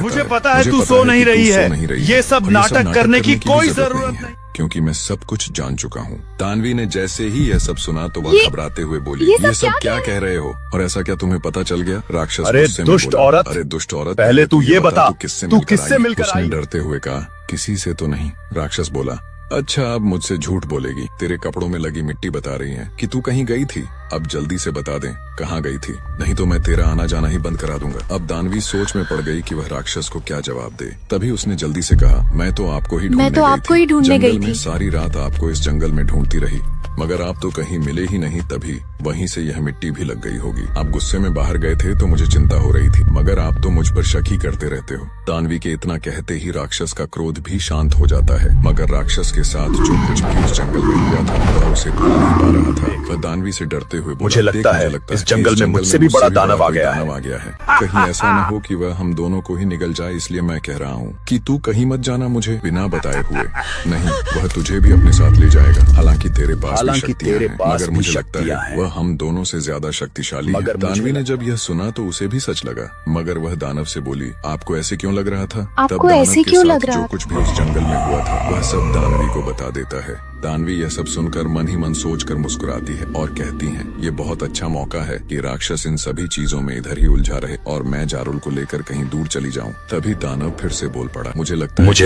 मुझे पता है तू सो नहीं रही है। ये सब नाटक करने की कोई जरूरत नहीं, क्योंकि मैं सब कुछ जान चुका हूँ। तानवी ने जैसे ही यह सब सुना तो वह घबराते हुए बोली, ये सब क्या कह रहे हो? और ऐसा क्या तुम्हें पता चल गया? राक्षस अरे दुष्ट औरत, अरे दुष्ट औरत, पहले तू ये बता, तू किससे मिलकर आई? डरते हुए कहा, किसी से तो नहीं। राक्षस बोला, अच्छा अब मुझसे झूठ बोलेगी? तेरे कपड़ों में लगी मिट्टी बता रही है कि तू कहीं गई थी। अब जल्दी से बता दे कहाँ गई थी, नहीं तो मैं तेरा आना जाना ही बंद करा दूंगा। अब दानवी सोच में पड़ गई कि वह राक्षस को क्या जवाब दे। तभी उसने जल्दी से कहा, मैं तो आपको ही ढूंढने गई थी। सारी रात आपको इस जंगल में ढूंढती रही, मगर आप तो कहीं मिले ही नहीं। तभी वहीं से यह मिट्टी भी लग गई होगी। आप गुस्से में बाहर गए थे तो मुझे चिंता हो रही थी, मगर आप तो मुझ पर शक ही करते रहते हो। दानवी के इतना कहते ही राक्षस का क्रोध भी शांत हो जाता है, मगर राक्षस के साथ जो कुछ भी उस जंगल में हुआ था वह उसे भूल नहीं पा रहा था। वह दानवी से डरते हुए बोला, मुझे लगता है इस जंगल में मुझसे भी बड़ा दानव आ गया है। कहीं ऐसा न हो कि वह हम दोनों को ही निगल जाए, इसलिए मैं कह रहा हूँ कि तू कहीं मत जाना मुझे बिना बताए हुए। नहीं, वह तुझे भी अपने साथ ले जाएगा। हालांकि तेरे पास भी शक्तियां हैं, मगर मुझे लगता है वह हम दोनों से ज्यादा शक्तिशाली है। दानवी ने जब यह सुना तो उसे भी सच लगा, मगर वह दानव से बोली, आपको ऐसे क्यों लग रहा था? आपको ऐसे क्यों लग रहा? जो कुछ भी उस जंगल में हुआ था वह सब दानवी को बता देता है। दानवी यह सब सुनकर मन ही मन सोचकर मुस्कुराती है और कहती है, ये बहुत अच्छा मौका है कि राक्षस इन सभी चीजों में इधर ही उलझा रहे और मैं जारुल को लेकर कहीं दूर चली जाऊं। तभी दानव फिर से बोल पड़ा, मुझे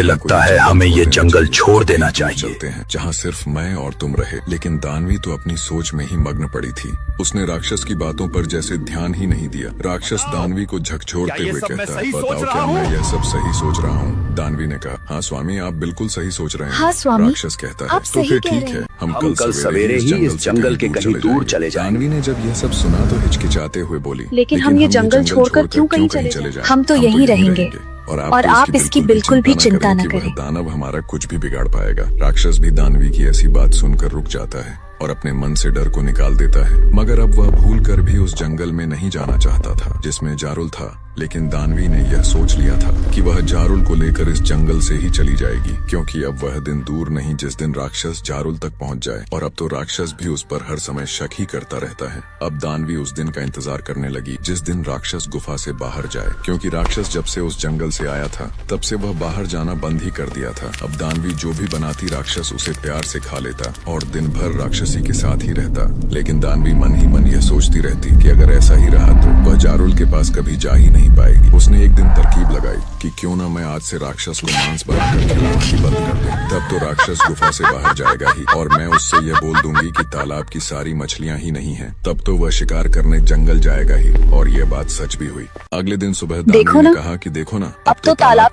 लगता है हमें ये जंगल छोड़ देना चाहिए। चलते हैं जहाँ सिर्फ मैं और तुम रहे। लेकिन दानवी तो अपनी सोच में ही मग्न पड़ी थी। उसने राक्षस की बातों पर जैसे ध्यान ही नहीं दिया। राक्षस दानवी को झकझोरते हुए कहता है, बताओ क्या मैं यह सब सही सोच रहा हूँ? दानवी ने कहा, हाँ स्वामी, आप बिल्कुल सही सोच रहे हैं। हाँ स्वामी, राक्षस कहता है, तो फिर ठीक है, हम कल सवेरे ही इस जंगल के कहीं दूर चले जाएंगे। दानवी ने जब यह सब सुना तो हिचकिचाते हुए बोली, लेकिन हम ये जंगल छोड़कर क्यों कहीं चले जाएं? हम तो यहीं रहेंगे और आप इसकी बिल्कुल भी चिंता न करें। दानव हमारा कुछ भी बिगाड़ पाएगा। राक्षस भी दानवी की ऐसी बात सुनकर रुक जाता है और अपने मन से डर को निकाल देता है। मगर अब वह भूल कर भी उस जंगल में नहीं जाना चाहता था जिसमें जारुल था। लेकिन दानवी ने यह सोच लिया था कि वह जारुल को लेकर इस जंगल से ही चली जाएगी, क्योंकि अब वह दिन दूर नहीं जिस दिन राक्षस जारुल तक पहुंच जाए। और अब तो राक्षस भी उस पर हर समय शक ही करता रहता है। अब दानवी उस दिन का इंतजार करने लगी जिस दिन राक्षस गुफा से बाहर जाए, क्योंकि राक्षस जब से उस जंगल से आया था तब से वह बाहर जाना बंद ही कर दिया था। अब दानवी जो भी बनाती राक्षस उसे प्यार से खा लेता और दिन भर राक्षसी के साथ ही रहता। लेकिन दानवी मन ही मन यह सोचती रहती कि अगर ऐसा ही रहा तो वह जारुल के पास कभी जा ही नहीं पाएगी। उसने एक दिन तरकीब लगाई कि क्यों ना मैं आज से राक्षस को मांस बनाकर खिलाना ही बंद कर दूं। तब तो राक्षस गुफा से बाहर जाएगा ही और मैं उससे यह बोल दूंगी कि तालाब की सारी मछलियां ही नहीं हैं। तब तो वह शिकार करने जंगल जाएगा ही। और यह बात सच भी हुई। अगले दिन सुबह दानवी ने कहा कि देखो ना, अब तो तालाब